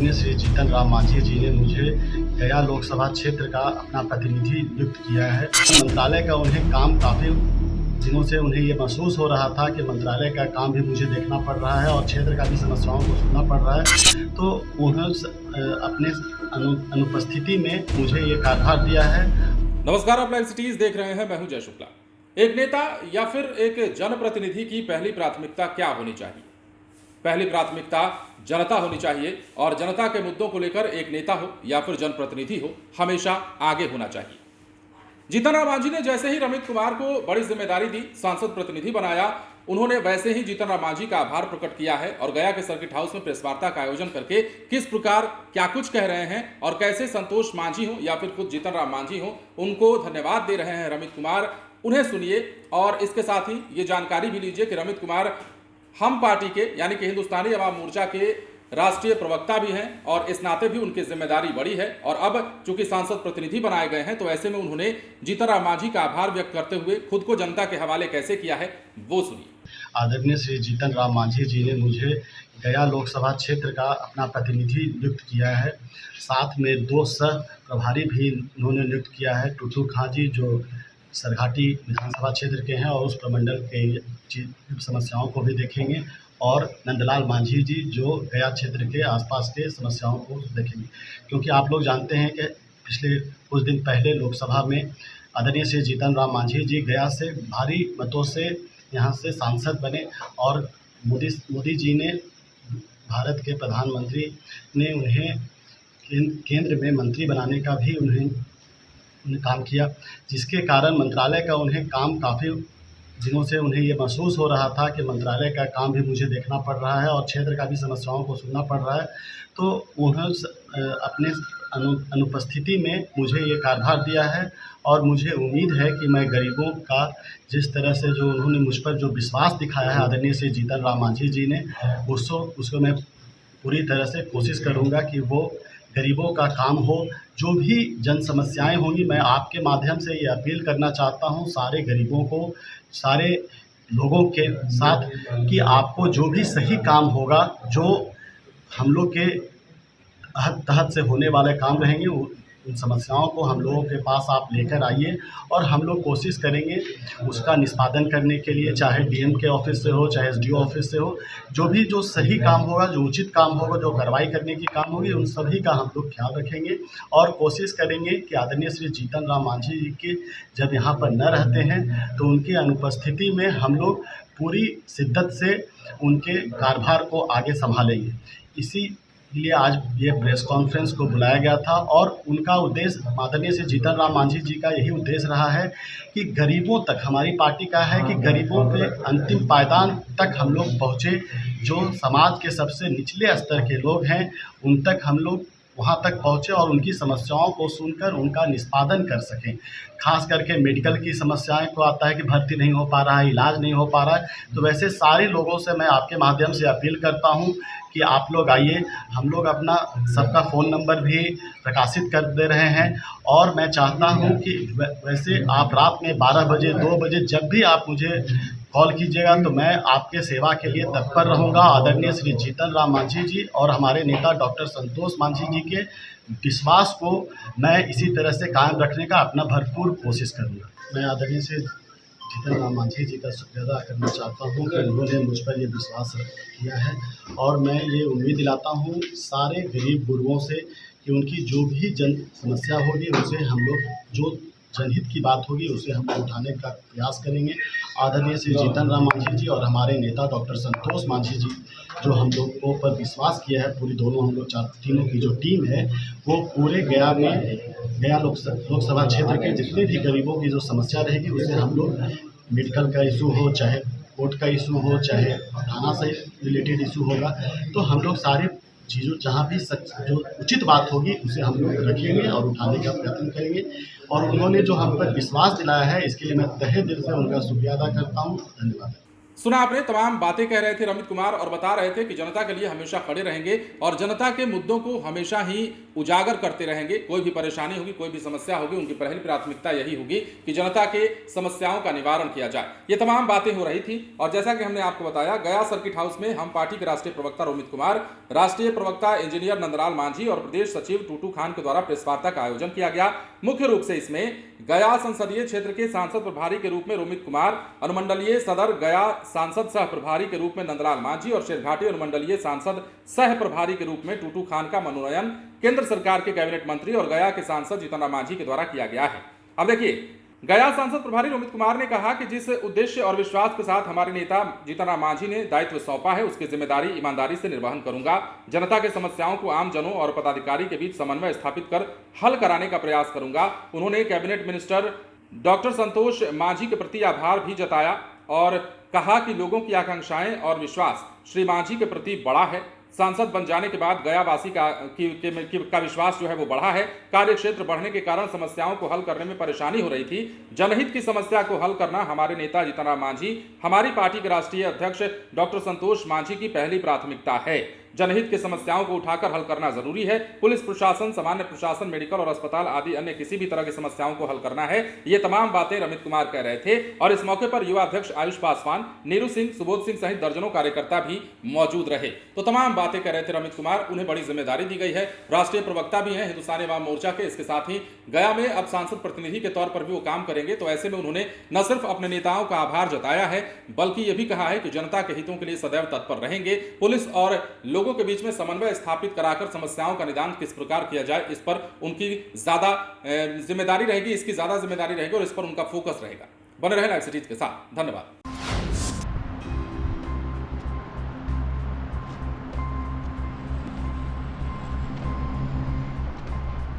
आदरणीय श्री जीतन राम मांझी जी ने मुझे गया लोकसभा क्षेत्र का अपना प्रतिनिधि नियुक्त किया है। मंत्रालय का उन्हें काम काफ़ी दिनों से उन्हें ये महसूस हो रहा था कि मंत्रालय का काम भी मुझे देखना पड़ रहा है और क्षेत्र का भी समस्याओं को सुनना पड़ रहा है। तो उन्होंने अपने अनुपस्थिति में मुझे ये कार्यभार दिया है। नमस्कार, आप लाइव सिटीज देख रहे हैं। मैं हूं जय शुक्ला। एक नेता या फिर एक जनप्रतिनिधि की पहली प्राथमिकता क्या होनी चाहिए? पहली प्राथमिकता जनता होनी चाहिए और जनता के मुद्दों को लेकर एक नेता हो या फिर जनप्रतिनिधि हो, हमेशा आगे होना चाहिए। जीतन राम मांझी ने जैसे ही रमित कुमार को बड़ी जिम्मेदारी दी, सांसद प्रतिनिधि बनाया, उन्होंने वैसे ही जीतन राम मांझी का आभार प्रकट किया है और गया के सर्किट हाउस में प्रेस वार्ता का आयोजन करके किस प्रकार क्या कुछ कह रहे हैं और कैसे संतोष मांझी हो या फिर खुद जीतन राम मांझी हो, उनको धन्यवाद दे रहे हैं रमित कुमार। उन्हें सुनिए और इसके साथ ही ये जानकारी भी लीजिए कि रमित कुमार हम पार्टी के यानी कि हिंदुस्तानी अवाम मोर्चा के राष्ट्रीय प्रवक्ता भी हैं और इस नाते भी उनकी जिम्मेदारी बड़ी है और अब चूंकि सांसद प्रतिनिधि बनाए गए हैं तो ऐसे में उन्होंने जीतन राम मांझी का आभार व्यक्त करते हुए खुद को जनता के हवाले कैसे किया है, वो सुनिए। आदरणीय श्री जीतन राम मांझी जी ने मुझे गया लोकसभा क्षेत्र का अपना प्रतिनिधि नियुक्त किया है। साथ में 2 सह प्रभारी भी उन्होंने नियुक्त किया है। टुटू खां जी जो सरघाटी विधानसभा क्षेत्र के हैं और उस प्रमंडल के समस्याओं को भी देखेंगे, और नंदलाल मांझी जी जो गया क्षेत्र के आसपास के समस्याओं को देखेंगे। क्योंकि आप लोग जानते हैं कि पिछले कुछ दिन पहले लोकसभा में आदरणीय श्री जीतन राम मांझी जी गया से भारी मतों से यहाँ से सांसद बने और मोदी जी ने, भारत के प्रधानमंत्री ने उन्हें केंद्र में मंत्री बनाने का भी उन्हें काम किया, जिसके कारण मंत्रालय का उन्हें काम काफ़ी दिनों से उन्हें ये महसूस हो रहा था कि मंत्रालय का काम भी मुझे देखना पड़ रहा है और क्षेत्र का भी समस्याओं को सुनना पड़ रहा है। तो उन्होंने अपने अनुपस्थिति में मुझे ये कार्यभार दिया है और मुझे उम्मीद है कि मैं गरीबों का जिस तरह से जो उन्होंने मुझ पर जो विश्वास दिखाया है आदरणीय श्री जीतन राम मांझी जी ने, उसको मैं पूरी तरह से कोशिश करूँगा कि वो गरीबों का काम हो। जो भी जन समस्याएँ होंगी, मैं आपके माध्यम से ये अपील करना चाहता हूँ सारे गरीबों को, सारे लोगों के साथ, कि आपको जो भी सही काम होगा, जो हम लोग के तहत से होने वाले काम रहेंगे, उन समस्याओं को हम लोगों के पास आप लेकर आइए और हम लोग कोशिश करेंगे उसका निष्पादन करने के लिए, चाहे डीएम के ऑफिस से हो, चाहे एसडीओ ऑफिस से हो। जो सही काम होगा, जो उचित काम होगा, जो कार्रवाई करने की काम होगी, उन सभी का हम लोग ख्याल रखेंगे और कोशिश करेंगे कि आदरणीय श्री जीतन राम मांझी जी के जब यहाँ पर न रहते हैं तो उनकी अनुपस्थिति में हम लोग पूरी शिद्दत से उनके कार्यभार को आगे संभालेंगे। इसीलिए आज ये प्रेस कॉन्फ्रेंस को बुलाया गया था और उनका उद्देश्य, आदरणीय श्री जीतन राम मांझी जी का यही उद्देश्य रहा है कि गरीबों तक, हमारी पार्टी का है कि गरीबों के अंतिम पायदान तक हम लोग पहुँचे। जो समाज के सबसे निचले स्तर के लोग हैं उन तक हम लोग वहाँ तक पहुँचे और उनकी समस्याओं को सुनकर उनका निष्पादन कर सकें। खास करके मेडिकल की समस्याएं को आता है कि भर्ती नहीं हो पा रहा है, इलाज नहीं हो पा रहा है, तो वैसे सारे लोगों से मैं आपके माध्यम से अपील करता हूं कि आप लोग आइए। हम लोग अपना सबका फ़ोन नंबर भी प्रकाशित कर दे रहे हैं और मैं चाहता हूं कि वैसे आप रात में 12 बजे 2 बजे जब भी आप मुझे कॉल कीजिएगा तो मैं आपके सेवा के लिए तत्पर रहूँगा। आदरणीय श्री जीतन राम मांझी जी और हमारे नेता डॉक्टर संतोष मांझी जी के विश्वास को मैं इसी तरह से कायम रखने का अपना भरपूर कोशिश करूँगा। मैं आदरणीय श्री जीतन राम मांझी जी का शुक्रिया अदा करना चाहता हूँ कि उन्होंने मुझ पर ये विश्वास किया है और मैं ये उम्मीद दिलाता हूँ सारे गरीब गुरुओं से कि उनकी जो भी जन समस्या होगी उसे हम लोग, जो जनहित की बात होगी उसे हम उठाने का प्रयास करेंगे। आदरणीय श्री जीतन राम मांझी जी और हमारे नेता डॉक्टर संतोष मांझी जी जो हम लोगों पर विश्वास किया है, पूरी दोनों हम लोग तीनों की जो टीम है वो पूरे गया लोकसभा क्षेत्र के जितने भी गरीबों की जो समस्या रहेगी उसे हम लोग, मेडिकल का इशू हो, चाहे कोर्ट का इशू हो, चाहे थाना से रिलेटेड इशू होगा, तो हम लोग सारी चीज़ों जहाँ भी जो उचित बात होगी उसे हम लोग रखेंगे और उठाने का प्रयत्न करेंगे। और उन्होंने जो हम पर विश्वास दिलाया है इसके लिए मैं तहे दिल से उनका शुक्रिया अदा करता हूँ। धन्यवाद। सुना आपने, तमाम बातें कह रहे थे रमित कुमार और बता रहे थे कि जनता के लिए हमेशा खड़े रहेंगे और जनता के मुद्दों को हमेशा ही उजागर करते रहेंगे। कोई भी परेशानी होगी, कोई भी समस्या होगी, उनकी पहली प्राथमिकता यही होगी कि जनता के समस्याओं का निवारण किया जाए। ये तमाम बातें हो रही थी और जैसा कि हमने आपको बताया, गया सर्किट हाउस में हम पार्टी के राष्ट्रीय प्रवक्ता रोमित कुमार, राष्ट्रीय प्रवक्ता इंजीनियर नंदलाल मांझी और प्रदेश सचिव टूटू खान के द्वारा प्रेस वार्ता का आयोजन किया गया। मुख्य रूप से इसमें गया संसदीय क्षेत्र के सांसद प्रभारी के रूप में रोमित कुमार, अनुमंडलीय सदर गया सांसद सह प्रभारी के रूप में नंदलाल मांझी और शेरघाटी अनुमंडलीय सांसद सह प्रभारी के रूप में टूटू खान का मनोनयन केंद्र सरकार के कैबिनेट मंत्री और गया के सांसद जीतन राम मांझी के द्वारा किया गया है। अब देखिए, गया सांसद प्रभारी रोमित कुमार ने कहा कि जिस उद्देश्य और विश्वास के साथ हमारे नेता जीतन राम मांझी ने दायित्व सौंपा है, उसकी जिम्मेदारी ईमानदारी से निर्वहन करूंगा। जनता के समस्याओं को आम जनों और पदाधिकारी के बीच समन्वय स्थापित कर हल कराने का प्रयास करूंगा। उन्होंने कैबिनेट मिनिस्टर डॉक्टर संतोष मांझी के प्रति आभार भी जताया और कहा कि लोगों की आकांक्षाएं और विश्वास श्री मांझी के प्रति बड़ा है। सांसद बन जाने के बाद गयावासी का विश्वास जो है वो बढ़ा है। कार्य क्षेत्र बढ़ने के कारण समस्याओं को हल करने में परेशानी हो रही थी। जनहित की समस्या को हल करना हमारे नेता जीतन राम मांझी, हमारी पार्टी के राष्ट्रीय अध्यक्ष डॉक्टर संतोष मांझी की पहली प्राथमिकता है। जनहित की समस्याओं को उठाकर हल करना जरूरी है। पुलिस प्रशासन, सामान्य प्रशासन, मेडिकल और अस्पताल आदि अन्य किसी भी तरह की समस्याओं को हल करना है। ये तमाम बातें रमित कुमार कह रहे थे और इस मौके पर युवा अध्यक्ष आयुष पासवान, नीरू सिंह, सुबोध सिंह सहित दर्जनों कार्यकर्ता भी मौजूद रहे। तो तमाम बातें कह रहे थे रमित कुमार। उन्हें बड़ी जिम्मेदारी दी गई है, राष्ट्रीय प्रवक्ता भी हैं हिंदुस्तानी अवाम मोर्चा के। इसके साथ ही गया में अब सांसद प्रतिनिधि के तौर पर भी वो काम करेंगे। तो ऐसे में उन्होंने न सिर्फ अपने नेताओं का आभार जताया है, बल्कि यह भी कहा है कि जनता के हितों के लिए सदैव तत्पर रहेंगे। पुलिस और लोगों के बीच में समन्वय स्थापित कराकर समस्याओं का निदान किस प्रकार किया जाए, इस पर उनकी ज्यादा जिम्मेदारी रहेगी, इसकी ज्यादा जिम्मेदारी रहेगी और इस पर उनका फोकस रहेगा। बने रहे लाइव सिटीज के साथ। धन्यवाद।